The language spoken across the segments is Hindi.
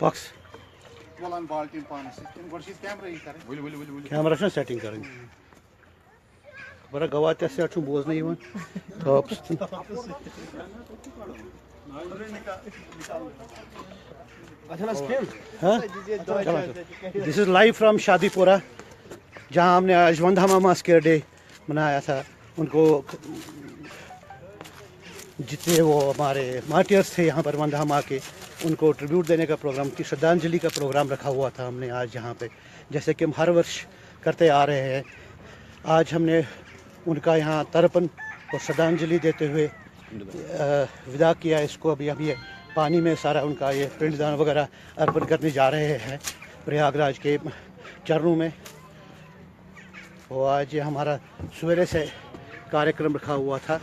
बॉक्स कैमरा सेटिंग करें बड़ा गवाते से बोझ नहीं हुआ this is live from Shadipura जहां हमने आज वंदहामा मास्कर डे मनाया था। उनको जितने वो हमारे मार्टियर्स थे यहाँ पर वंदहामा के, उनको ट्रिब्यूट देने का प्रोग्राम की श्रद्धांजलि का प्रोग्राम रखा हुआ था हमने आज यहाँ पे, जैसे कि हम हर वर्ष करते आ रहे हैं। आज हमने उनका यहाँ तर्पण और श्रद्धांजलि देते हुए विदा किया। इसको अभी अभी पानी में सारा उनका ये पिंडदान वगैरह अर्पण करने जा रहे हैं प्रयागराज के चरणों में। वो आज ये हमारा सवेरे से कार्यक्रम रखा हुआ था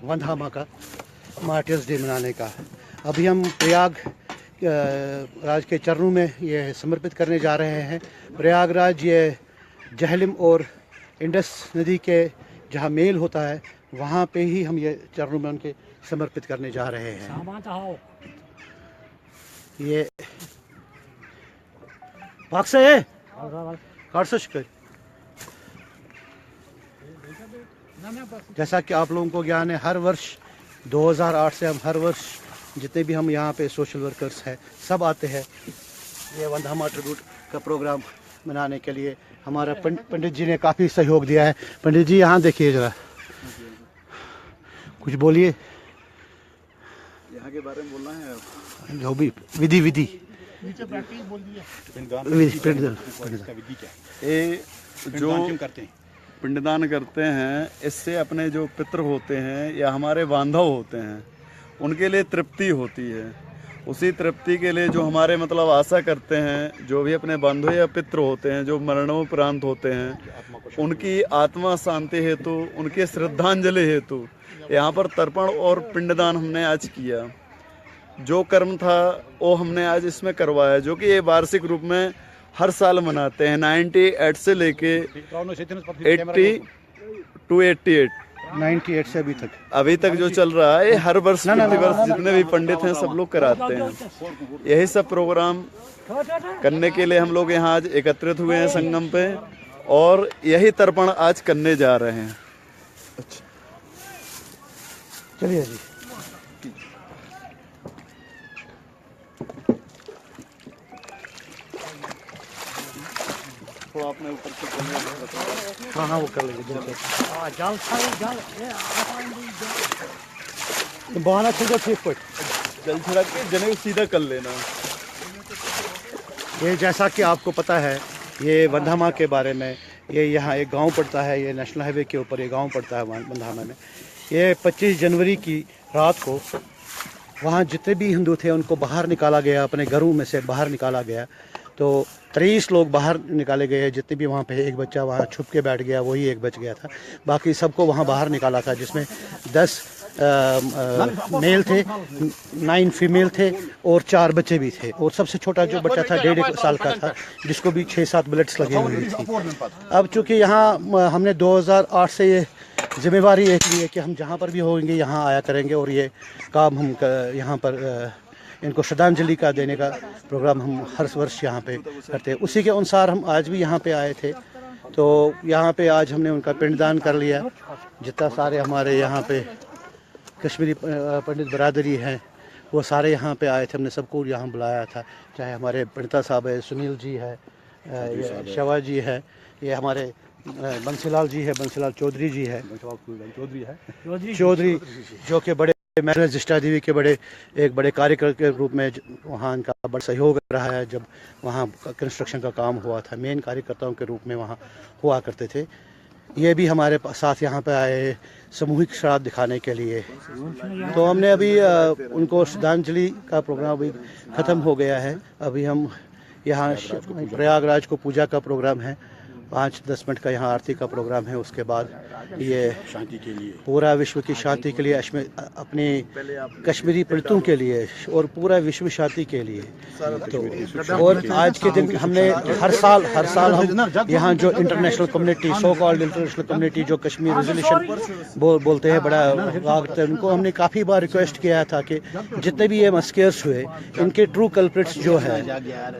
वंदहामा का मार्टियर्स डे मनाने का। अभी हम प्रयागराज के चरणों में ये समर्पित करने जा रहे हैं। प्रयागराज ये जहलम और इंडस नदी के जहाँ मेल होता है वहाँ पे ही हम ये चरणों में उनके समर्पित करने जा रहे हैं। ये पाक से है जैसा कि आप लोगों को ज्ञान है, हर वर्ष 2008 से हम हर वर्ष जितने भी हम यहाँ पे सोशल वर्कर्स हैं सब आते हैं ये वंदहामा ट्रिब्यूट का प्रोग्राम मनाने के लिए। हमारा पंडित जी ने काफ़ी सहयोग दिया है। पंडित जी यहाँ देखिए ज़रा, कुछ बोलिए। यहाँ के बारे में बोलना है जो भी विधि विधि ये जो पिंडदान करते हैं, इससे अपने जो पितृ होते हैं या हमारे बांधव होते हैं उनके लिए तृप्ति होती है। उसी तृप्ति के लिए जो हमारे मतलब आशा करते हैं, जो भी अपने बंधु या पितृ होते हैं जो मरणोपरांत होते हैं, उनकी आत्मा शांति हेतु, उनके श्रद्धांजलि हेतु यहाँ पर तर्पण और पिंडदान हमने आज किया। जो कर्म था वो हमने आज इसमें करवाया, जो कि ये वार्षिक रूप में हर साल मनाते हैं। 98 से लेके 80 to 88 से अभी तक जो चल रहा है, हर वर्ष प्रतिवर्ष जितने भी पंडित हैं सब लोग कराते हैं। यही सब प्रोग्राम करने के लिए हम लोग यहाँ आज एकत्रित हुए हैं संगम पे, और यही तर्पण आज करने जा रहे हैं। अच्छा चलिए जी। थोड़ा अपने ऊपर से हाँ हाँ वो कर लेंगे। बहाना छिड़को ठीक पट जल छिड़क के जने सीधा कर लेना। ये जैसा कि आपको पता है, ये वंदहामा के बारे में, ये यहाँ एक गांव पड़ता है, ये नेशनल हाईवे के ऊपर ये गांव पड़ता है वंदहामा में। ये 25 जनवरी की रात को वहाँ जितने भी हिंदू थे उनको बाहर निकाला गया, अपने घरों में से बाहर निकाला गया। तो 23 लोग बाहर निकाले गए। जितने भी वहाँ पे, एक बच्चा वहाँ छुप के बैठ गया, वही एक बच गया था। बाकी सबको वहाँ बाहर निकाला था, जिसमें 10 मेल थे, 9 फीमेल थे और 4 बच्चे भी थे। और सबसे छोटा जो बच्चा था 1.5 साल का था, जिसको भी 6-7 बुलेट्स लगे हुए थे। अब चूँकि यहाँ हमने 2008 से ये जिम्मेवारी एक ली है कि हम जहाँ पर भी होंगे यहाँ आया करेंगे और ये काम हम यहाँ पर इनको श्रद्धांजलि का देने का प्रोग्राम हम हर वर्ष यहाँ पे करते हैं। उसी के अनुसार हम आज भी यहाँ पे आए थे। तो यहाँ पे आज हमने उनका पिंडदान कर लिया। जितना सारे हमारे यहाँ पे कश्मीरी पंडित बरादरी हैं वो सारे यहाँ पे आए थे। हमने सबको यहाँ बुलाया था, चाहे हमारे पंडिता साहब है, सुनील जी है, शवा जी है, ये हमारे बंसीलाल जी है, बंसीलाल चौधरी जी है, चौधरी जो कि बड़े मैरिज रजिस्ट्रार देवी के एक बड़े कार्यकर के रूप में वहाँ इनका बड़ा सहयोग रहा है। जब वहाँ कंस्ट्रक्शन का काम हुआ था, मेन कार्यकर्ताओं के रूप में वहाँ हुआ करते थे। ये भी हमारे साथ यहाँ पे आए सामूहिक श्राद्ध दिखाने के लिए। तो हमने अभी उनको श्रद्धांजलि का प्रोग्राम अभी ख़त्म हो गया है। अभी हम यहाँ प्रयागराज को पूजा का प्रोग्राम है 5-10 मिनट का यहाँ आरती का प्रोग्राम है। उसके बाद ये शांति के लिए, पूरा विश्व की शांति के लिए, अपने कश्मीरी पंडितों के लिए और पूरा विश्व शांति के लिए। तो और आज के दिन हमने हर साल हम यहाँ जो international community, so called international community, जो कश्मीर रेजोल्यूशन बोलते हैं, बड़ा वक्त है, उनको हमने काफ़ी बार रिक्वेस्ट किया था कि जितने भी ये मस्केर्स हुए, इनके ट्रू कल्प्रिट्स जो है,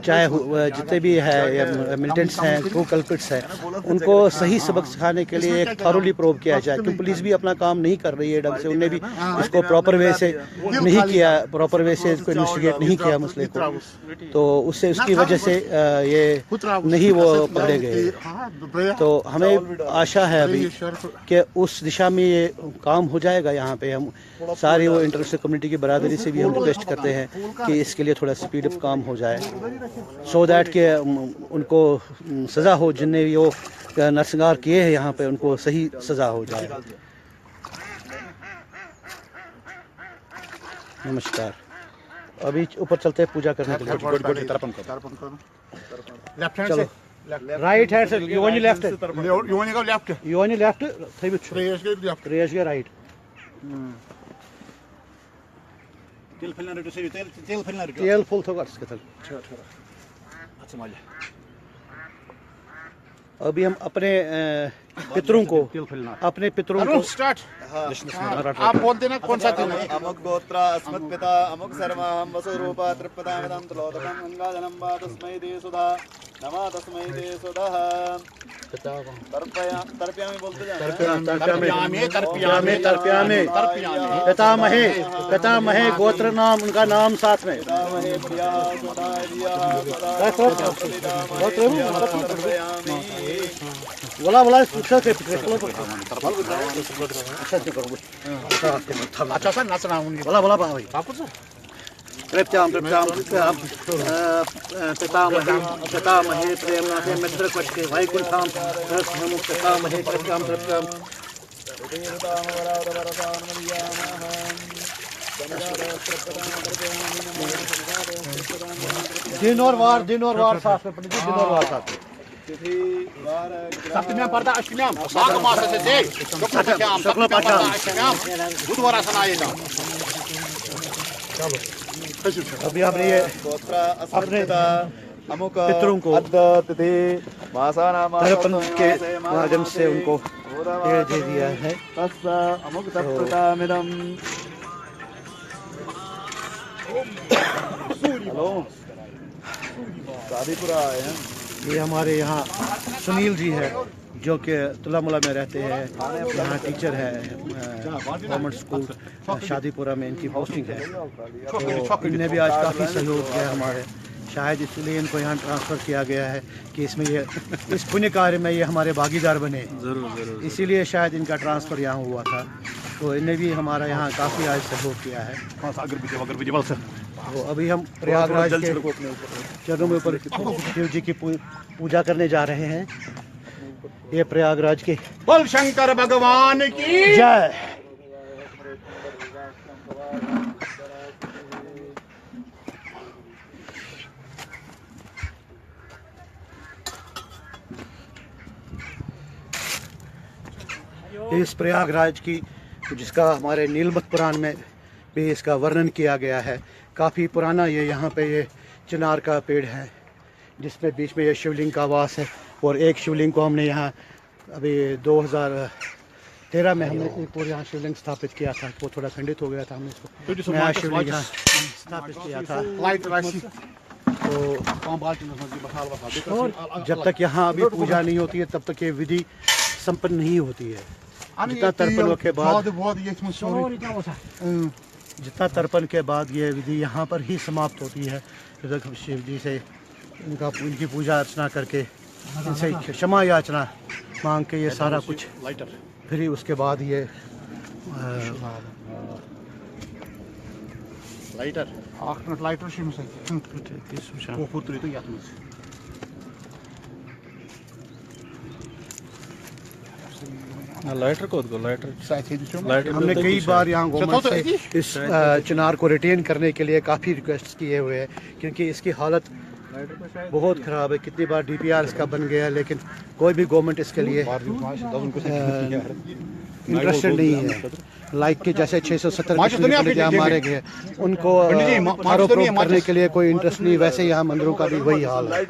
चाहे जितने भी है मिलिटेंट्स हैं, ट्रू कल्प्रिट्स हैं, उनको सही सबक सिखाने के लिए एक थॉरोली प्रोब किया जाए। क्योंकि पुलिस भी अपना काम नहीं कर रही है ढंग से, उन्हें भी इसको प्रॉपर वे से नहीं किया, प्रॉपर वे से इसको इन्वेस्टिगेट नहीं किया मसले को, तो उससे उसकी वजह से ये नहीं वो पकड़े गए। तो हमें आशा है अभी कि उस दिशा में ये काम हो जाएगा। यहाँ पे हम सारी वो इंटरनेशनल कम्युनिटी की बरादरी से भी हम रिक्वेस्ट करते हैं कि इसके लिए थोड़ा स्पीड अप काम हो जाए, सो दैट कि उनको सज़ा हो, जिनने भी वो नरसंहार किए हैं यहाँ पे, उनको सही सज़ा हो जाए। नमस्कार। अभी ऊपर चलते हैं पूजा करने के लिए। चलो, राइट हैंड से, you only left it. You only go left. You only left थई बिच Left. रेश के राइट। तेल फुल थोड़ा इसके तल। अभी हम अपने पितरों को Start. आप बोल देना कौन सा दिन है। अमुक गोत्र अस्मत् पिता अमुक सर्वं वसुरूपा तृप्पदामिदं तुलोदकं गंगाजलं वा तस्मै दे सुधा नमः तस्मै दे सुधः तर्पयामि बोलते जाएं। पितामहे गोत्र नाम, उनका नाम साथ में। बोला अच्छा अच्छा सा नचना उनकी। बोला भाई पितामहे प्रेमनाथे मित्र कटके वैकुंठम पितामहे कृत्याम दिन और वार साथ में, पंडित जी, दिन और वार साथ में। सप्तम्यां पर्दा अष्टम्यां माघ मासस्य ते शुक्लपक्षां सप्तम्यां अष्टम्यां बुधवार सनायेन। अभी हमने ये अपने पितरों को तर्पण के माध्यम से उनको दे दिया है। हेलो, शादीपुरा आए हैं। ये हमारे यहाँ सुनील जी है, जो कि तुलामुला में रहते हैं, यहाँ टीचर है, गवर्नमेंट स्कूल शादीपुरा में इनकी पोस्टिंग है। तो इनने भी आज काफ़ी सहयोग किया हमारे, शायद इसलिए इनको यहाँ ट्रांसफ़र किया गया है कि इसमें ये इस पुण्य कार्य में ये हमारे भागीदार बने। ज़रूर। इसीलिए शायद इनका ट्रांसफ़र यहाँ हुआ था। तो इन्हें भी हमारा यहाँ काफ़ी आज सहयोग किया है। तो अभी हम प्रयागराज के चरणों में ऊपर शिव जी की पूजा करने जा रहे हैं। ये प्रयागराज के बोल शंकर भगवान की जय। इस प्रयागराज की, जिसका हमारे नीलमत पुराण में भी इसका वर्णन किया गया है, काफ़ी पुराना ये यहाँ पे ये चिनार का पेड़ है, जिसमें बीच में ये शिवलिंग का वास है। और एक शिवलिंग को हमने यहाँ अभी 2013 में हमने एक और यहाँ शिवलिंग स्थापित किया था। वो थोड़ा खंडित हो गया था, हमने इसको नया शिवलिंग यहाँ स्थापित किया था। तो जब तक यहाँ अभी पूजा नहीं होती है, तब तक ये विधि संपन्न नहीं होती है। जितना तर्पण के बाद ये विधि यहाँ पर ही समाप्त होती है। शिव जी से इनकी पूजा अर्चना करके, इनसे क्षमा याचना मांग के ये सारा कुछ, फिर ही उसके बाद ये लाइटर हमने कई बार यहाँ गवर्नमेंट से इस चिनार को रिटेन करने के लिए काफ़ी रिक्वेस्ट किए हुए हैं, क्योंकि इसकी हालत बहुत ख़राब है। कितनी बार DPR इसका बन गया, लेकिन कोई भी गवर्नमेंट इसके लिए इंटरेस्टेड नहीं है। लाइक के जैसे 670 कश्मीरी यहाँ मारे गए, उनको आरोप करने के लिए कोई इंटरेस्ट नहीं। वैसे यहाँ मंदिरों का भी वही हाल है,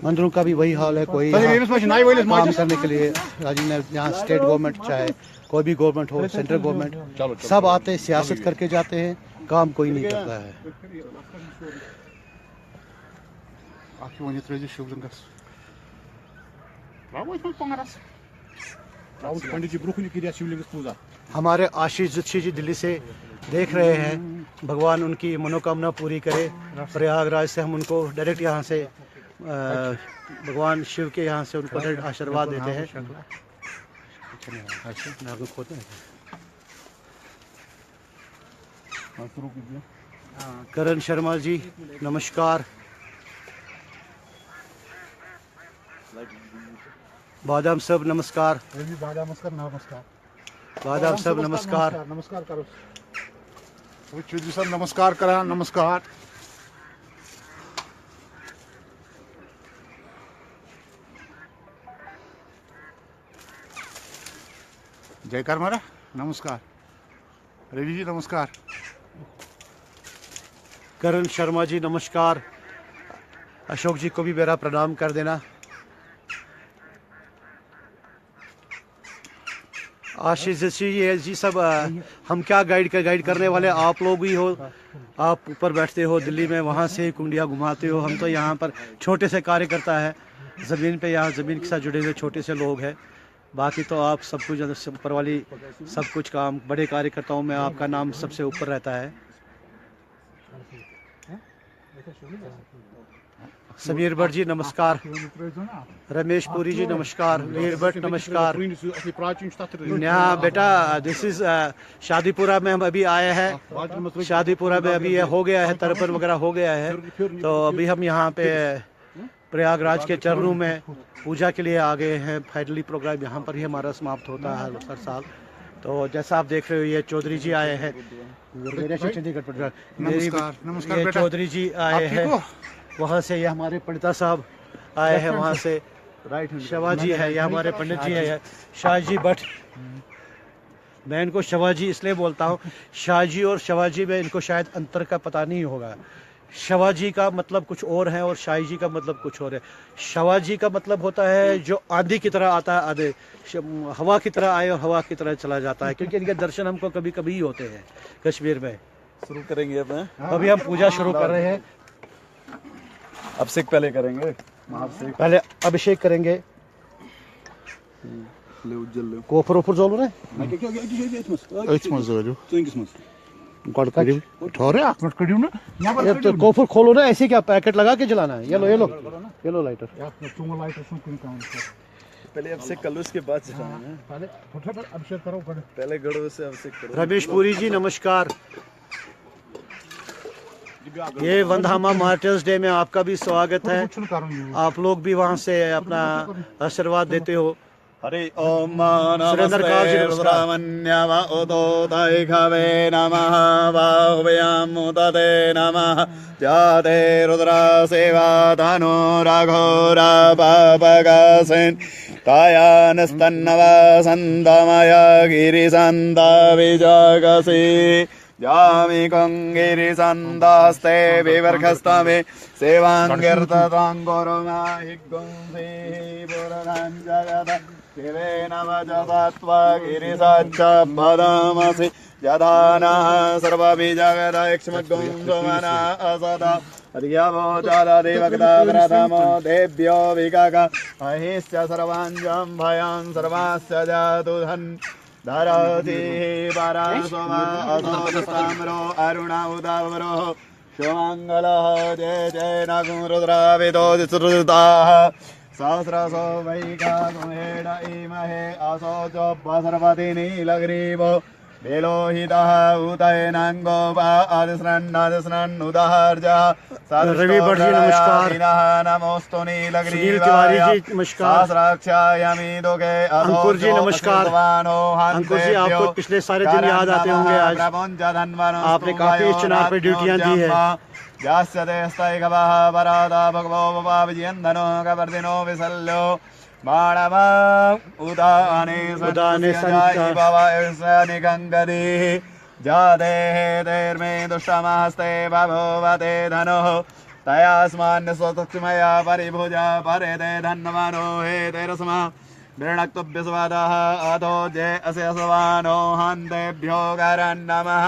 मंदिरों का भी वही हाल है। कोई काम करने के लिए राजी ने, यहाँ स्टेट गवर्नमेंट चाहे कोई भी गवर्नमेंट हो, सेंट्रल गवर्नमेंट, सब आते सियासत करके जाते हैं, काम कोई नहीं करता है। हमारे आशीष जोशी जी दिल्ली से देख रहे हैं, भगवान उनकी मनोकामना पूरी करे। प्रयागराज से हम उनको डायरेक्ट यहाँ से भगवान शिव के यहाँ से उनको डायरेक्ट आशीर्वाद देते हैं। करण शर्मा जी नमस्कार। बादाम साहब नमस्कार। बादाम नमस्कार। बादाम साहब नमस्कार। नमस्कार करो सर, नमस्कार करा, नमस्कार। जयकार मारा, नमस्कार। रवि जी नमस्कार। करण शर्मा जी नमस्कार। अशोक जी को भी मेरा प्रणाम कर देना। आशीष जी सब हम क्या गाइड करने वाले, आप लोग ही हो। आप ऊपर बैठते हो दिल्ली में, वहाँ से कुंडिया घुमाते हो। हम तो यहाँ पर छोटे से कार्यकर्ता है, ज़मीन पे, यहाँ ज़मीन के साथ जुड़े हुए छोटे से लोग हैं। बाकी तो आप सब कुछ ऊपर वाली सब कुछ काम, बड़े कार्यकर्ताओं में आपका नाम सबसे ऊपर रहता है। समीर भट्ट जी नमस्कार। रमेश पुरी जी नमस्कार। वीर भट्ट नमस्कार। यहाँ बेटा दिस इज शादीपुरा में हम अभी आए हैं। शादीपुरा में अभी ये हो गया है, तर्पण वगैरह हो गया है, तो अभी हम यहाँ पे प्रयागराज के चरणों में पूजा के लिए आ गए हैं। फाइनली प्रोग्राम यहाँ पर ही हमारा समाप्त होता है हर साल। तो जैसा आप देख रहे हो, ये चौधरी जी आए हैं। ये चौधरी जी आए हैं वहाँ से, ये हमारे पंडिता साहब आए हैं वहाँ से। राइट शिवाजी है, ये हमारे पंडित जी है, शाहजी भट्ट। मैं इनको शिवाजी इसलिए बोलता हूँ, शाहजी और शिवाजी में इनको शायद अंतर का पता नहीं होगा। शिवाजी का मतलब कुछ और है और शाही जी का मतलब कुछ और है। शिवाजी का मतलब होता है जो आंधी की तरह आता है, आधे हवा की तरह आए और हवा की तरह चला जाता है, क्योंकि इनके दर्शन हमको कभी कभी ही होते हैं कश्मीर में। शुरू करेंगे अब। अभी हम पूजा शुरू कर रहे हैं। अभिषेक पहले करेंगे, महाअभिषेक पहले अभिषेक करेंगे। ले उज्जल ले कोफर ऊपर जोलो ना ये तो कोफर खोलो ना, ऐसे क्या पैकेट लगा के जलाना है। ये लो लाइटर। पहले अभिषेक कर लो, उसके बाद अभिषेक करो, पहले गढ़ से अभिषेक करो। रमेश पुरी जी नमस्कार। ये वंधामा मार्टर्स डे में आपका भी स्वागत है। आप लोग भी वहाँ से अपना आशीर्वाद देते हो। हरि ओम नमस्ते रुद्रमन्यव उदोदयिखवे नमः बाहुभयाम उदते नमः जाते रुद्र सेवा धनु रघोरा पापगसेन कायानस्तन्नव संदमय गिरिसन्दा विजगसे जामि कंगिरि संदास्ते विवर्खस्तमे सेवांगिर्ततांगोरमाहि गुंसे पुरनं जगत शिवे नवजतत्वा गिरिसच्चपदमसि यदानः सर्वभि जगदयक्ष्मगुंसमना असदा हरियवो चालदेवकदा प्रथमो देव्यो विकाक अहिश्च सर्वाञ्जं भयं सर्वास्य जातुधन् धरती परासोमा असोस्ताम्रो अरुण उदावरो शुमङ्गलः जय जय नगुरुद्राविदो सुहृताः सहस्रसो वैकाकुमेण इमहे असो चोपसर्वति नीलग्रीवो विलोहितः उदयनाङ्गो आदिस्रन्नुदहर्जः रवि भट्ट जी नमस्कार। नमोस्तु तिवारी जी नमस्कार। अंकुर जी नमस्कार। अंकुर जी आपको पिछले सारे दिन याद आते होंगे। आज आपने काफी इस चुनाव पे ड्यूटियां दी है। जास्यते स्तैकवः परादा भगवो विजयन्दनो कवर्दिनो विसल्यो बाणवा उदाने सञ्जायि भवनिकङ्गदी जाते हेतेर्मे दुष्टमस्ते बभूवते धनुः तयास्मान् स्वतक्ष्मया परिभुजा परेते धन्वनो हेतेरस्मा वृणक्तुभ्यस्वादः अधो जे अस्य स्वानो हन्तेभ्यो गरन्नमः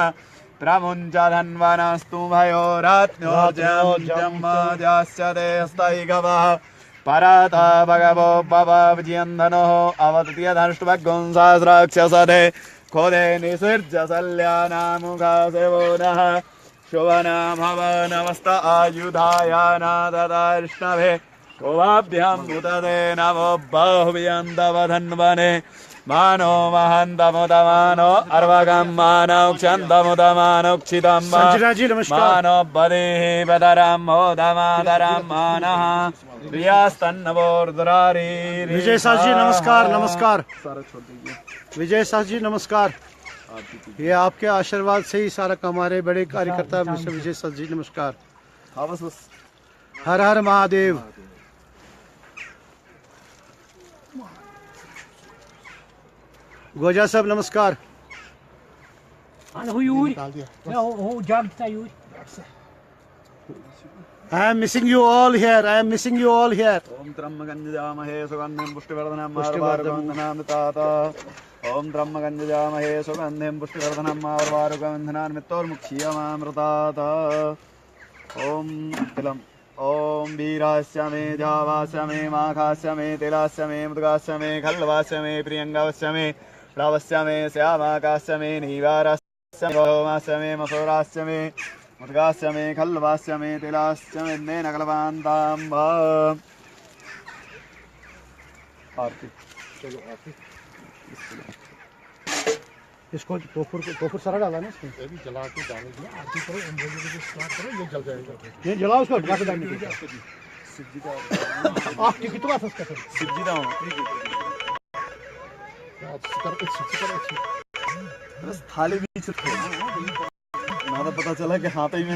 प्रमुञ्च धन्वनस्तु भयोरात्म्योज्यम्मजास्यते स्तैकवः पराता भगवो विजयन्दनोः अवततीयधनुष्टभग्गुं सहस्राक्षसते खोदे निसृज्य सल्यानामुखासेवो नः शुभनामवनमस्त आयुधायानादर्ष्णवे कोवाभ्याम् उतदे नमो बाहुव्यन्दवधन्वने मानो महन्तमुदमानो अर्वगं मानौ क्षन्तमुदमानुक्षितं मानो बदेः बदरं मोदमादरं मानः प्रियास्तन्नवोर्द्रारी। विजय साहब जी नमस्कार। नमस्कार विजय साहब जी नमस्कार। ये आपके आशीर्वाद से ही सारा हमारे बड़े कार्यकर्ता मिस्टर विजय साहब जी नमस्कार। हर हर महादेव। गोजा साहब नमस्कार। I am missing you all here. I am missing you all here. Om Trambakanyajamahe Sugandhim Pushtivardhanam Arvarugandhanam Tata. Om Trambakanyajamahe Sugandhim Pushtivardhanam Arvarugandhanam Mittormukhyamamritata. Om Tilam. Om Virasya me Javasya me Maghasya me Tilasya me Mudgasya me Khalvasya me Priyangavasya me Plavasya me Syamakasya me Nivarasya me Romasya me Masurasya me मुद्गास्य में खल्वास्य में तिलास्य में ने नकलवान्तां भा। आरती चलो आरती। इसको कोफर सारा डाला ना इसमें। ये भी जला के डालेंगे। आरती करो, अंबोली को स्टार्ट करो, ये जल जाएगा। ये जलाओ उसको ढक डालने के लिए। शिवजी का आप कितना सस्ता कर? शिवजी का बस थाली बीच ना तो पता चला कि हाथ ही में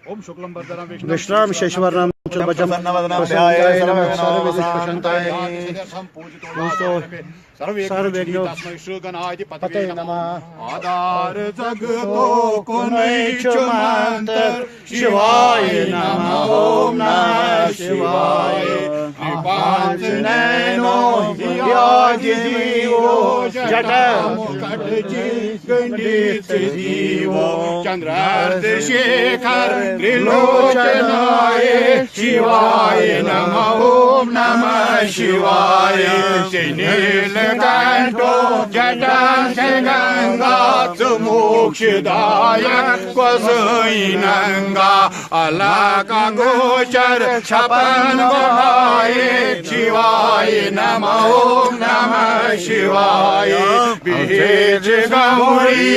ओम शुक्लम भरधरम विष्णुम शेषवर्णम चतुर्भुजम प्रसन्नवदनाय सर्वविघ्नोपशान्ताय सर्वविघ्नो पते नमः। आधार जगतो को नैचुमंतर शिवाय नमः। ओम नमः शिवाय। पांच नैनो जीवो जटा मुकुट जी गंडित जीवो चंद्रार्ध शेखर त्रिलोचनाय शिवाय नमः। ओम नमः शिवाय। नीलकंठो जटा से गंगा मोक्षदायक नंगा अलग गोचर छपन बढ़ाए शिवाय नमः। ओम नमः शिवाय। बीज गौरी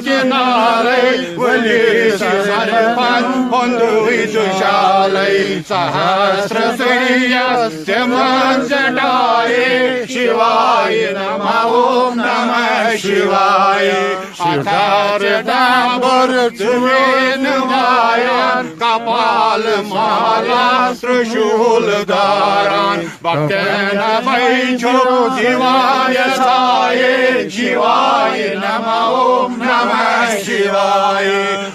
किनारे वली सरपन दुशालय सहस्र श्रेयस्य मंजटाए शिवाय नमः। ओम नमः शिवाय। अथर्व डाबर सुवेन मायान कपाल माला त्रिशूल धारान भक्तन वैछो शिवाय साये शिवाय नमः। ओम नमः शिवाय।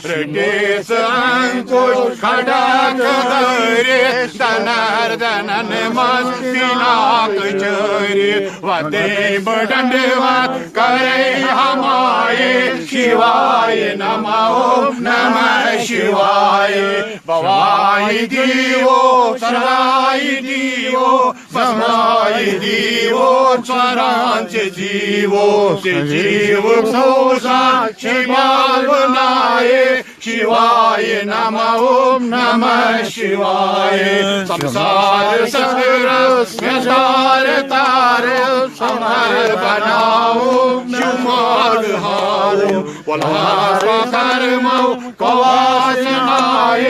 ऋटेश अंकुश खड़ग धरे धनर्दनन मस्तिनाक चरे वदे बदंडवत करे हमारे शिवाय नमः। ओम नमः शिवाय। भवाय देवो सदाय देवो भस्माई दीवो स्वरांचे जीवो से जीव सोसा शिवाय बनाए शिवाय नमः ओम नमः शिवाय संसार सगर संसार तार समर बनाओ शिवमार्ग हारो वल्हार कर्म कवासनाय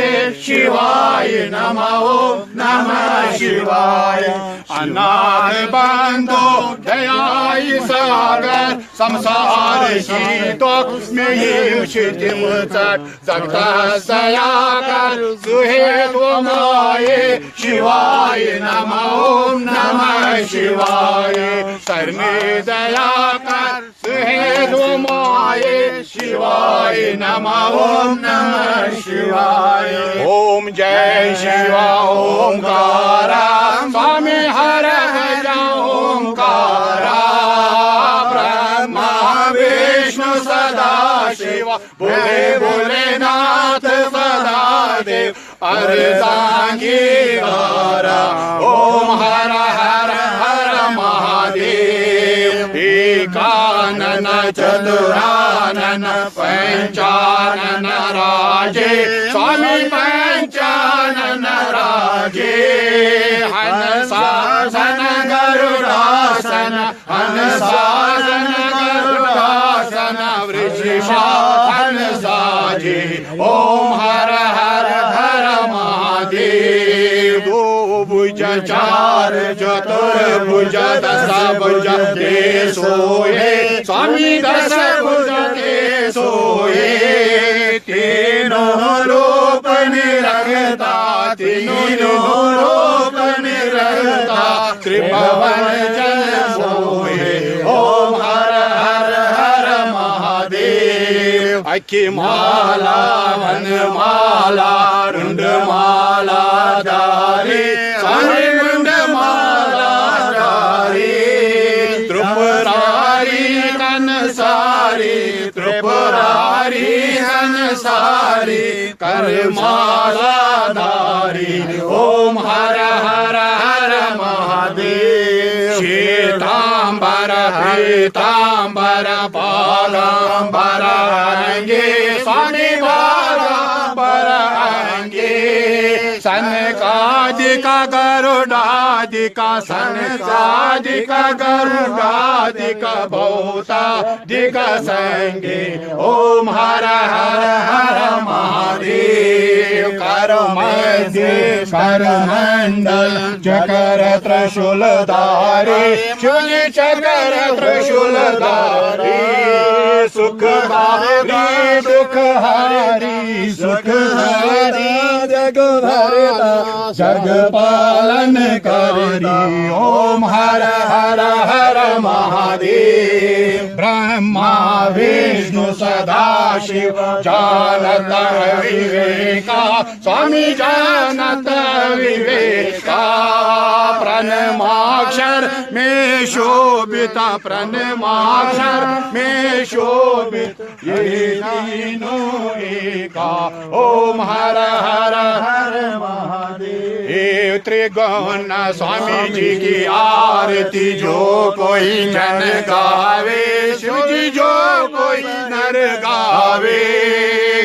शिवाय नमः ओम नमः शिवाय अनाथ बंधो दयाई सागर संसार शीतो में शिथिम चट जगता सयाकर सुहेत माये शिवाय नमः ओम नमः शिवाय सरने दया कर सुहेत माये शिवाय नमः ओम नमः शिवाय ओम जय शिवा ओंकारा स्वामी हर ओंकारा ब्रह्मा विष्णु सदा शिव भोले भोलेनाथ सदा देव अर्धांगीकारा ओम हर हर हर महादेव एकानन चतुरानन पंचानन राजे स्वामी पंचानन राजे हंसासन गरुडासन हंसासन गरुडासन वृषभासन साजे ओम हर हर हर महादेव दो भुज चार चतुर्भुज दश भुज के सोए स्वामी दश भुज के सोए तीनों रूप निरखता तीनों रूप निरखता त्रिभुवन जल सोए ओम हर हर हर महादेव अखि माला वन माला रुंड माला धारी स्वामी रुंड माला धारी त्रिपुरारी कन सारी त्रिपुरारी कन सारी कर माला धारी ओम हर हर हर महादेव श्वेतांबर पीतांबर पागांबर अंगे स्वामी पागांबर अंगे सनकादिका गरुडादिका सनकादिका गरुडादिका भौतादिका संगे ओम हर हर हर महादेव कर मध्य कर मंडल चकर त्रिशूल धारी शूल चकर त्रिशूल धारी सुख हारी दुख हारी सुख हारी जग भरता जग पालन करी ओम हर हर हर महादेव ब्रह्मा विष्णु सदा शिव जानत विवेका स्वामी जानत विवेका प्रणमाक्षर में शोभिता प्रणमाक्षर में शोभित ये तीनों एका ओम हर हर हर महादेव त्रिगुण स्वामी जी की आरती जो कोई जन गावे शिवजी जो कोई नर गावे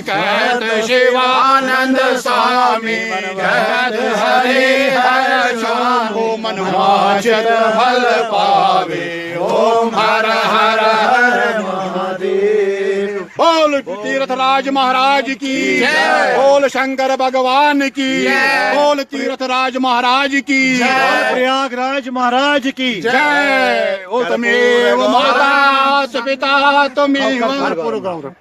कहत शिवानंद स्वामी कहत हरे हर श्याम मनवांछित फल पावे ओम हर हर हर महादेव बोल तीर्थराज महाराज की बोल शंकर भगवान की बोल तीर्थराज महाराज की प्रयागराज महाराज की जय ओ तमेव माता पिता तमेव कर्पूरगौरम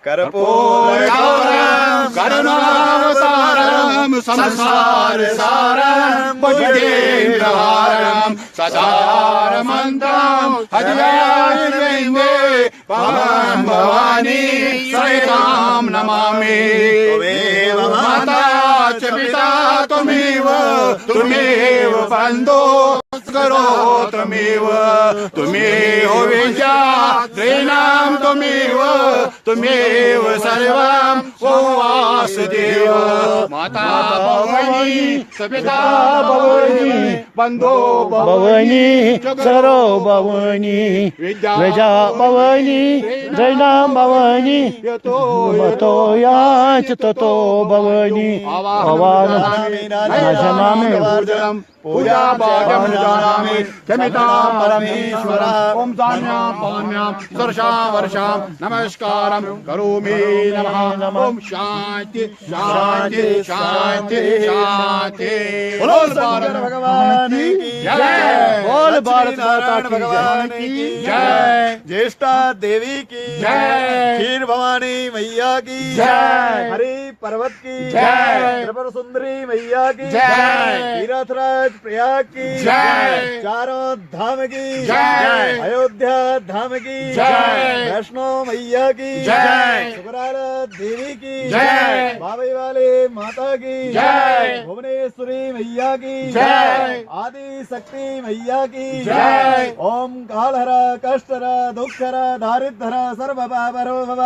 करुणावतारम संसार सारम भुजगेन्द्रहारम सदारमन्त्रम हृदयारविन्दे भवानी सहितां नमामि त्वमेव माता च पिता त्वमेव बन्धो करो त्वमेव त्वमेव वेद्यात्रयीणां त्वमेव सर्वं ओ वासुदेव माता भवानी सविता भवानी बन्धो भवानी सरो भवानी विद्या भवानी त्रयीणां भवानी मतो याच ततो भवानी आवाहनामि पूजा भाग्यं जानामि क्षमितां परमेश्वर ओम जान्यां पान्यां सर्षां वर्षां नमस्कारं करोमि नमः ओम शांति शांति शांति शांति बोलो भारत भगवान की जय बोल भारत माता की जय ज्येष्ठा देवी की जय क्षीर भवानी मैया की जय हरि पर्वत की जय त्रिपुर सुंदरी मैया की जय तीर्थराज प्रयाग की जय चारों धाम की जय अयोध्या धाम की जय वैष्णो मैया की जय शुक्राला देवी की जय बाबई वाले माता की जय भुवनेश्वरी मैया की जय आदि शक्ति मैया की जय ओम कालहरा कष्टहरा दुखहरा दारिद्रहरा सर्व पापहरो भव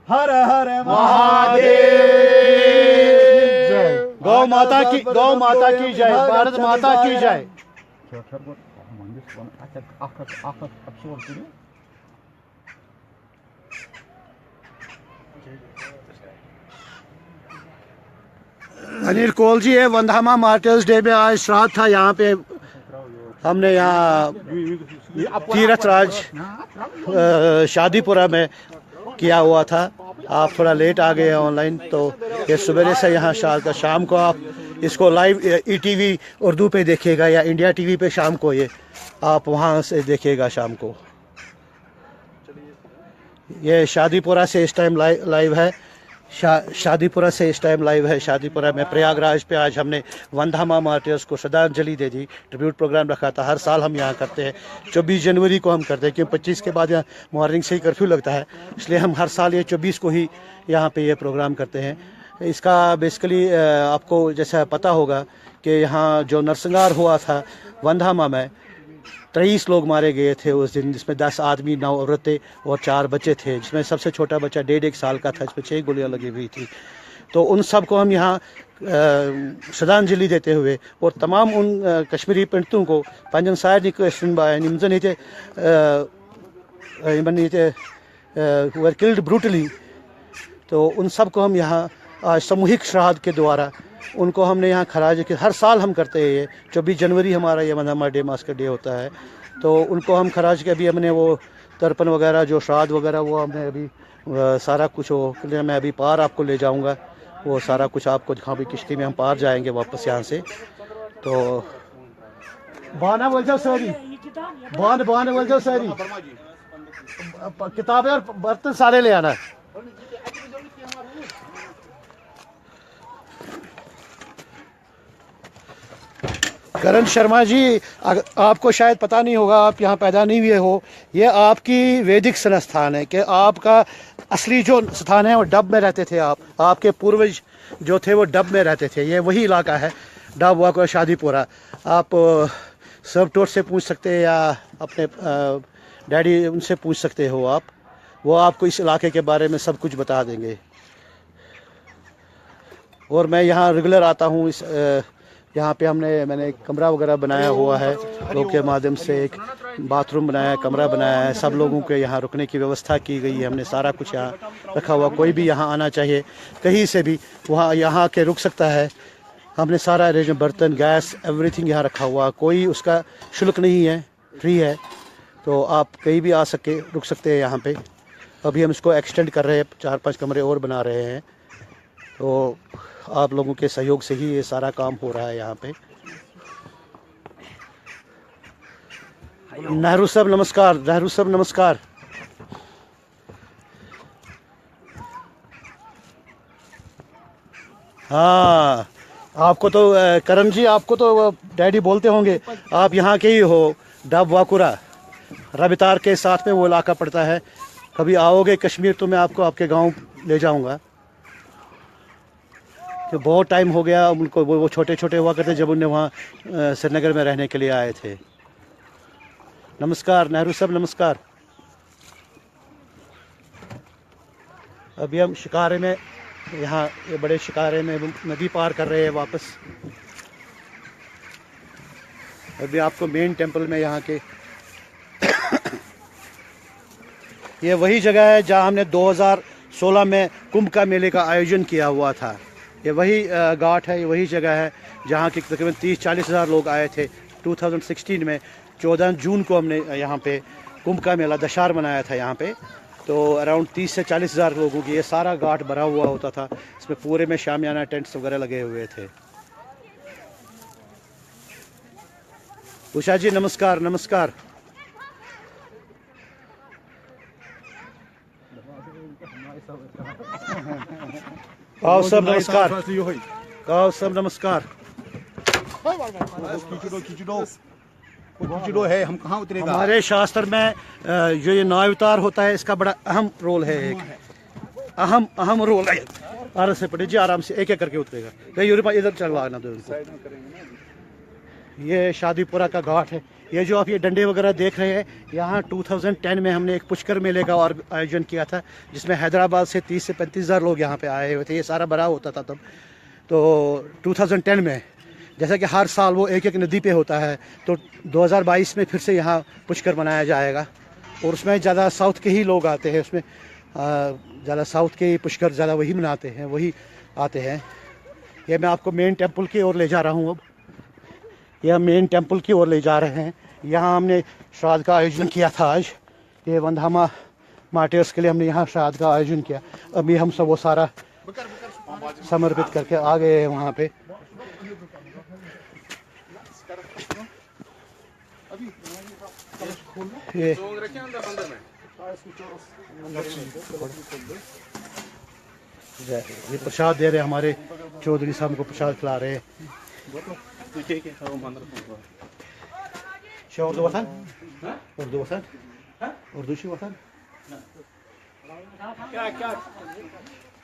हर हर महादेव गौ माता की जय भारत माता की जय अनिल कोल जी है वंधामा मार्टर्स डे में आज श्राद्ध था यहाँ पे हमने यहाँ तीर्थराज शादीपुरा में किया हुआ था। आप थोड़ा लेट आ गए हैं ऑनलाइन, तो ये सवेरे से यहाँ शाम को आप इसको लाइव ETV उर्दू पे देखिएगा या इंडिया TV पे शाम को ये आप वहाँ से देखिएगा शाम को। ये शादीपुरा से इस टाइम लाइव है। शादीपुरा से इस टाइम लाइव है। शादीपुरा में प्रयागराज पे आज हमने वंधामा मार्टियर्स को श्रद्धांजलि दे दी। ट्रिब्यूट प्रोग्राम रखा था। हर साल हम यहाँ करते हैं। 24 जनवरी को हम करते हैं क्योंकि 25 के बाद यहाँ मॉर्निंग से ही कर्फ्यू लगता है, इसलिए हम हर साल ये 24 को ही यहाँ पे ये प्रोग्राम करते हैं। इसका बेसिकली आपको जैसा पता होगा कि यहाँ जो नरसंहार हुआ था वंधामा में 23 लोग मारे गए थे उस दिन, जिसमें 10 आदमी 9 औरतें और 4 बच्चे थे, जिसमें सबसे छोटा बच्चा 1.5 साल का था, जिसमें 6 गोलियां लगी हुई थी। तो उन सब को हम यहाँ श्रद्धांजलि देते हुए और तमाम उन कश्मीरी पंडितों को पंजन सायर वर किल्ड ब्रूटली, तो उन सब को हम यहाँ आज सामूहिक श्राद्ध के द्वारा उनको हमने यहाँ खराज के हर साल हम करते हैं। ये 24 जनवरी हमारा ये वंधामा डे मास का डे होता है, तो उनको हम खराज के अभी हमने वो तर्पण वगैरह जो श्राद्ध वगैरह वो हमने अभी सारा कुछ हो, मैं अभी पार आपको ले जाऊंगा, वो सारा कुछ आपको दिखाऊँ। भी किश्ती में हम पार जाएंगे वापस यहाँ से। तो बाना बोल जाओ सारी बान बोल जाओ सारी किताबें और बर्तन सारे ले आना। करण शर्मा जी, आपको शायद पता नहीं होगा, आप यहाँ पैदा नहीं हुए हो। ये आपकी वैदिक संस्थान है कि आपका असली जो स्थान है वो डब में रहते थे। आपके पूर्वज जो थे वो डब में रहते थे। ये वही इलाका है डब वाकुरा शादीपुरा। आप सब टोट से पूछ सकते हैं या अपने डैडी उनसे पूछ सकते हो आप, वो आपको इस इलाके के बारे में सब कुछ बता देंगे। और मैं यहाँ रेगुलर आता हूँ। इस यहाँ पे मैंने एक कमरा वगैरह बनाया हुआ है, लोग के माध्यम से एक बाथरूम बनाया है, कमरा बनाया है, सब लोगों के यहाँ रुकने की व्यवस्था की गई है। हमने सारा कुछ यहाँ रखा हुआ, कोई भी यहाँ आना चाहिए कहीं से भी वहाँ यहाँ के रुक सकता है। हमने सारा अरेंजमेंट, बर्तन, गैस, एवरीथिंग यहाँ रखा हुआ, कोई उसका शुल्क नहीं है, फ्री है। तो आप कहीं भी आ सके रुक सकते हैं यहाँ पे। अभी हम इसको एक्सटेंड कर रहे हैं, 4-5 कमरे और बना रहे हैं। तो आप लोगों के सहयोग से ही ये सारा काम हो रहा है यहाँ पे। नेहरू साहब नमस्कार, नेहरू साहब नमस्कार। हाँ, आपको तो करण जी, आपको तो डैडी बोलते होंगे, आप यहाँ के ही हो। डब वाकुरा रबितार के साथ में वो इलाका पड़ता है। कभी आओगे कश्मीर तो मैं आपको आपके गांव ले जाऊंगा। कि बहुत टाइम हो गया उनको, वो छोटे छोटे हुआ करते जब उन्हें वहाँ श्रीनगर में रहने के लिए आए थे। नमस्कार नेहरू साहब, नमस्कार। अभी हम शिकारे में, यहाँ ये बड़े शिकारे में नदी पार कर रहे हैं वापस। अभी आपको मेन टेंपल में यहाँ के ये वही जगह है जहाँ हमने 2016 में कुंभ का मेले का आयोजन किया हुआ था। ये वही घाट है, ये वही जगह है जहाँ के तकरीबन 30-40 हज़ार लोग आए थे 2016 में। 14 जून को हमने यहाँ पे कुंभ का मेला दशहरा मनाया था यहाँ पे। तो अराउंड 30 से 40 हज़ार लोगों की ये सारा घाट भरा हुआ होता था। इसमें पूरे में शामियाना टेंट्स वगैरह लगे हुए थे। उषा जी नमस्कार, नमस्कार। आओ सब नमस्कार, आओ सब नमस्कार। है, हम कहाँ उतरेगा? हमारे शास्त्र में जो ये नावावतार होता है इसका बड़ा अहम रोल है, एक अहम रोल है। आराम से पढ़े जी, आराम से एक एक करके उतरेगा। इधर चलवा ना दो इनको। ये शादीपुरा का घाट है। ये जो आप ये डंडे वगैरह देख रहे हैं, यहाँ 2010 में हमने एक पुष्कर मेले का और आयोजन किया था जिसमें हैदराबाद से 30 से 35 हज़ार लोग यहाँ पे आए हुए थे। ये सारा भरा होता था तब। तो 2010 में जैसा कि हर साल वो एक एक नदी पे होता है, तो 2022 में फिर से यहाँ पुष्कर मनाया जाएगा। और उसमें ज़्यादा साउथ के ही लोग आते हैं, उसमें ज़्यादा साउथ के ही पुष्कर ज़्यादा वही मनाते हैं, वही आते हैं। ये मैं आपको मेन टेम्पल की ओर ले जा रहा हूँ। अब यह मेन टेम्पल की ओर ले जा रहे हैं। यहाँ हमने श्राद्ध का आयोजन किया था आज। ये वंधामा मार्टियर्स के लिए हमने यहाँ श्राद्ध का आयोजन किया। अभी हम सब वो सारा समर्पित करके आ गए हैं वहाँ पे। ये प्रसाद दे रहे हैं, हमारे चौधरी साहब को प्रसाद खिला रहे हैं। उर्दू वतन, उर्दू वतन, उर्दू शी वतन।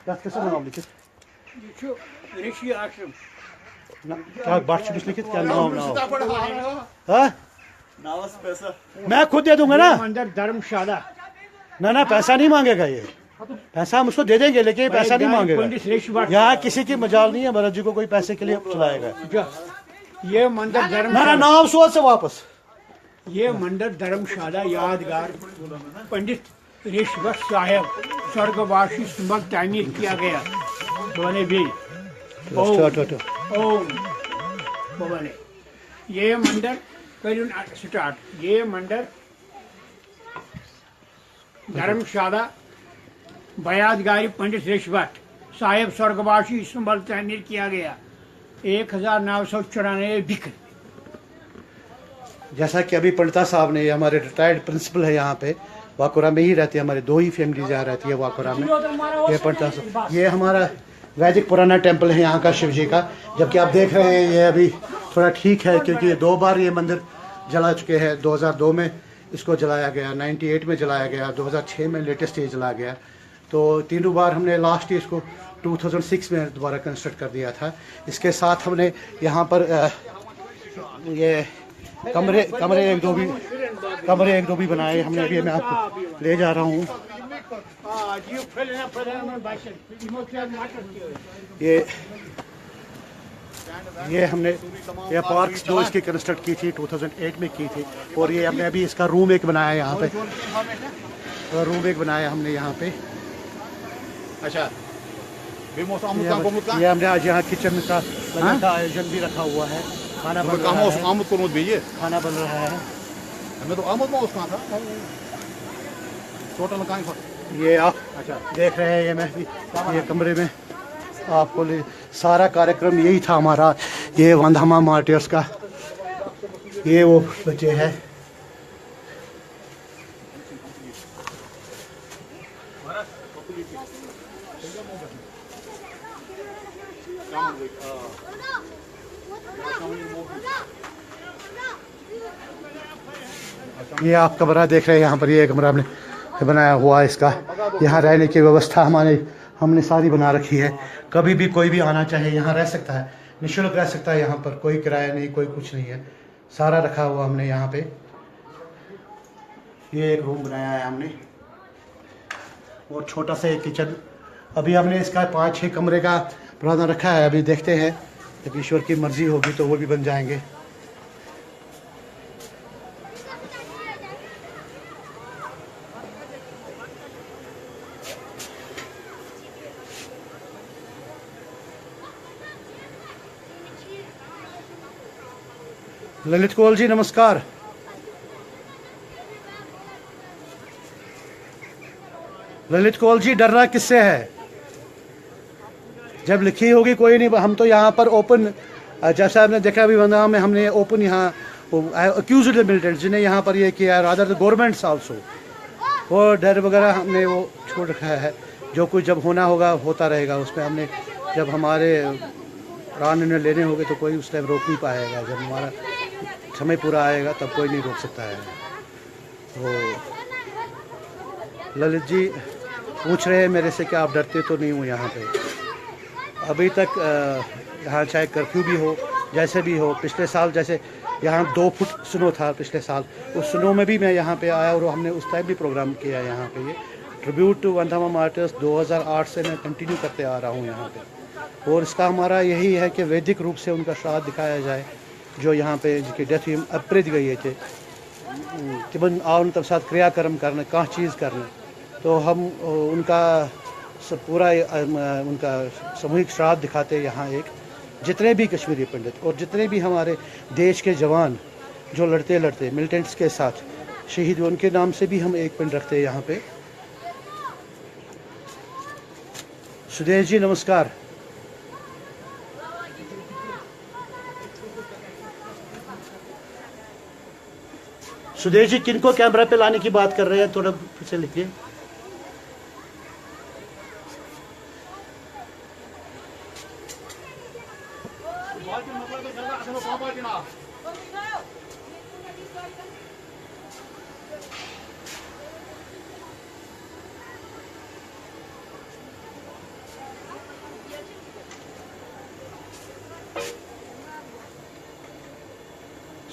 क्या कैसे नाम लिखित? क्या बात लिखित, क्या नाम? हाँ मैं खुद दे दूंगा ना। अंदर धर्मशाला। ना पैसा नहीं मांगेगा ये, पैसा हम उसको दे देंगे लेकिन पैसा नहीं मांगेगा। यहाँ किसी की मजाल नहीं है भरत जी को कोई पैसे के लिए चलाएगा। ये मंदिर ना नाम सोच से वापस। ये मंदिर धर्मशाला यादगार पंडित ऋषभट साहेब स्वर्गवासी सुमक तामीर किया गया। बोले भी बोले ये मंदिर स्टार्ट। ये मंदिर धर्मशाला बयादगारी पंडित ऋषभट साहेब स्वर्गवासी सुमक तामीर किया गया। 1994 बिक। जैसा कि अभी पंडिता साहब ने, हमारे रिटायर्ड प्रिंसिपल है यहाँ पे, वाकुरा में ही रहती है। हमारे दो ही फैमिली यहाँ रहती है वाकुरा में। ये पंडिता साहब, ये हमारा वैदिक पुराना टेंपल है यहाँ का शिव जी का। जबकि आप देख रहे हैं ये अभी थोड़ा ठीक है क्योंकि 2 बार ये मंदिर जला चुके हैं। 2002 में इसको जलाया गया, 98 में जलाया गया, 2006 में लेटेस्ट ये जला गया। तो तीनों बार हमने लास्ट ईयर इसको 2006 में दोबारा कंस्ट्रक्ट कर दिया था। इसके साथ हमने यहाँ पर ये कमरे एक दो भी बनाए हमने। अभी मैं आपको ले जा रहा हूँ। ये हमने ये पार्क्स जो इसकी कंस्ट्रक्ट की थी 2008 में की थी। और ये हमने अभी इसका रूम एक बनाया यहाँ पे, रूम एक बनाया हमने यहाँ पे। अच्छा, ये हमने आज यहाँ किचन का आयोजन भी रखा हुआ है। खाना बन रहा है, खाना बन रहा है। हमें तो आमद में उसका था टोटल का। ये आप देख रहे हैं, ये मैं ये कमरे में आपको सारा कार्यक्रम यही था हमारा। ये वंधामा मार्टियर्स का, ये वो बच्चे हैं। ये आप कमरा देख रहे हैं यहाँ पर। ये कमरा हमने बनाया हुआ है इसका। यहाँ रहने की व्यवस्था हमने सारी बना रखी है। कभी भी कोई भी आना चाहे यहाँ रह सकता है, निःशुल्क रह सकता है। यहाँ पर कोई किराया नहीं, कोई कुछ नहीं है, सारा रखा हुआ हमने यहाँ पे। ये एक रूम बनाया है हमने और छोटा सा एक किचन। अभी हमने इसका 5-6 कमरे का प्रावधान रखा है। अभी देखते हैं जब ईश्वर की मर्जी होगी तो वो भी बन जाएंगे। ललित कौल जी नमस्कार। ललित कौल जी डरना किससे है? जब लिखी होगी कोई नहीं। हम तो यहाँ पर ओपन, जैसा आपने देखा अभी वंदना में हमने ओपन यहाँ अक्यूज्ड मिलिटेंट्स जिन्हें यहाँ पर ये किया, रादर द गवर्नमेंट्स आल्सो, वो डर वगैरह हमने वो छोड़ रखा है। जो कुछ जब होना होगा होता रहेगा। उसमें हमने जब हमारे प्राण निर्णय लेने होंगे तो कोई उस टाइम रोक नहीं पाएगा। जब हमारा समय पूरा आएगा तब कोई नहीं रोक सकता है। तो ललित जी पूछ रहे हैं मेरे से कि आप डरते तो नहीं हो यहाँ पे। अभी तक यहाँ चाहे कर्फ्यू भी हो, जैसे भी हो, पिछले साल जैसे यहाँ 2 फुट स्नो था पिछले साल, उस स्नो में भी मैं यहाँ पे आया और हमने उस टाइम भी प्रोग्राम किया यहाँ पे। ये ट्रिब्यूट टू वंदमा मार्टर्स 2008 से मैं कंटिन्यू करते आ रहा हूँ यहाँ पे। और इसका हमारा यही है कि वैदिक रूप से उनका श्राद्ध दिखाया जाए, जो यहाँ पे जिनकी डेथ हुई अप्रेज गई थे तिबन आउन तब साथ क्रियाक्रम करने कहाँ चीज़ करने। तो हम उनका पूरा उनका सामूहिक श्राद्ध दिखाते हैं यहाँ। एक जितने भी कश्मीरी पंडित और जितने भी हमारे देश के जवान जो लड़ते लड़ते मिलिटेंट्स के साथ शहीद हुए, उनके नाम से भी हम एक पिंड रखते हैं यहाँ पे। सुदेश जी नमस्कार। सुदेश जी किनको कैमरा पे लाने की बात कर रहे हैं? थोड़ा फिर से लिखिए।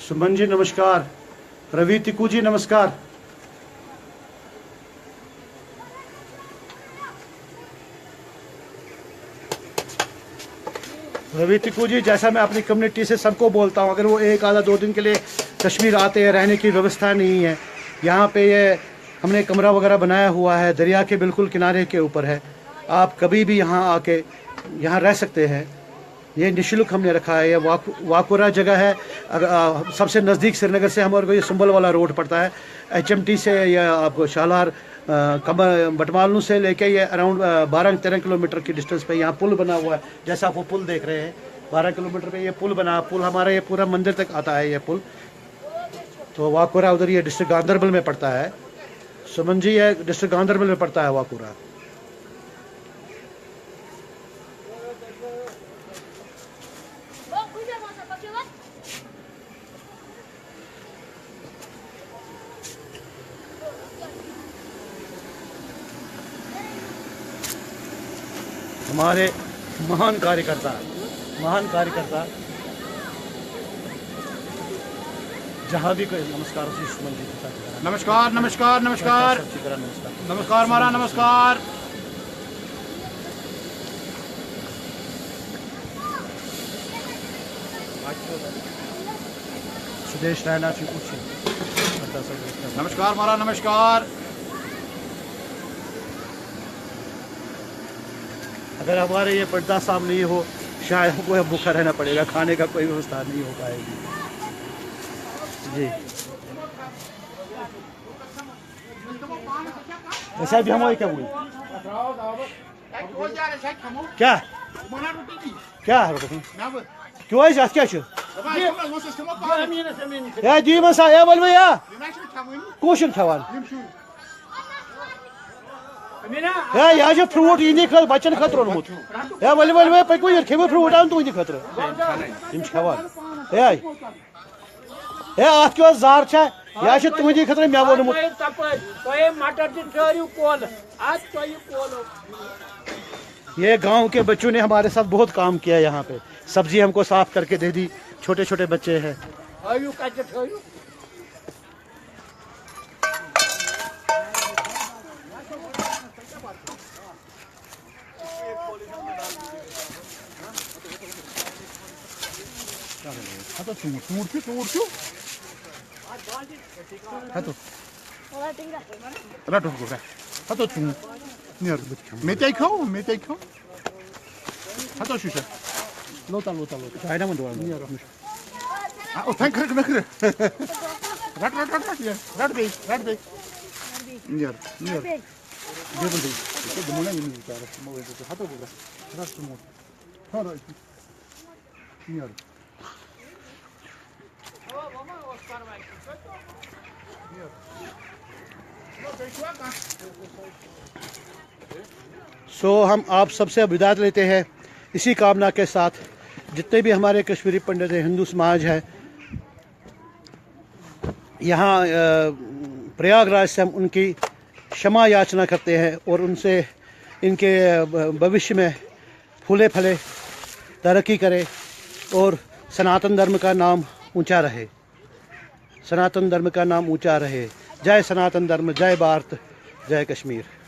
सुमन जी नमस्कार। रवि तिकू जी नमस्कार। रवि तिकू जी, जैसा मैं अपनी कम्युनिटी से सबको बोलता हूँ, अगर वो 1 आधा 2 दिन के लिए कश्मीर आते हैं, रहने की व्यवस्था नहीं है यहाँ पे। ये हमने कमरा वगैरह बनाया हुआ है, दरिया के बिल्कुल किनारे के ऊपर है। आप कभी भी यहाँ आके यहाँ रह सकते हैं। ये निःशुल्क हमने रखा है। ये वाकुरा जगह है। सबसे नज़दीक श्रीनगर से हमारे को ये सुंबल वाला रोड पड़ता है। HMT से या आपको शालार बटमालू से लेके ये अराउंड 12-13 किलोमीटर की डिस्टेंस पे यहाँ पुल बना हुआ है। जैसा आप वो पुल देख रहे हैं 12 किलोमीटर पे ये पुल बना। पुल हमारा ये पूरा मंदिर तक आता है ये पुल। तो वाकुरा उधर ये डिस्ट्रिक्ट गांधरबल में पड़ता है। सुमन जी ये डिस्ट्रिक्ट गांधरबल में पड़ता है वाकुरा। हमारे महान कार्यकर्ता जहाँ भी कोई नमस्कार नमस्कार नमस्कार नमस्कार नमस्कार महाराज नमस्कार। सुदेश रायना जी पूछिए। नमस्कार महाराज नमस्कार। अगर हमारे ये पर्दा साफ नहीं हो शायद हमको भूखा रहना पड़ेगा, खाने का कोई व्यवस्था नहीं हो पाएगी जी। ऐसा भी हमारे क्या हुई क्या क्या क्यों है क्या या जी मसा या बोल भैया क्वेश्चन खवान या यहाँ जो फ्रूट इन बच्चन खतर ओनमुत या बोल बोल पे कोई खेव फ्रूट आन तुंद खतर खवान है अत क्यों जार छा या तुंदी खतर मे ओनमुत ये गांव के बच्चों ने हमारे साथ बहुत काम किया यहाँ पे। सब्जी हमको साफ करके दे दी। छोटे छोटे बच्चे हैं। हम आप सबसे विदा लेते हैं इसी कामना के साथ। जितने भी हमारे कश्मीरी पंडित हैं, हिंदू समाज है, यहाँ प्रयागराज से हम उनकी क्षमा याचना करते हैं और उनसे इनके भविष्य में फूले फले तरक्की करे और सनातन धर्म का नाम ऊंचा रहे। सनातन धर्म का नाम ऊंचा रहे। जय सनातन धर्म, जय भारत, जय कश्मीर।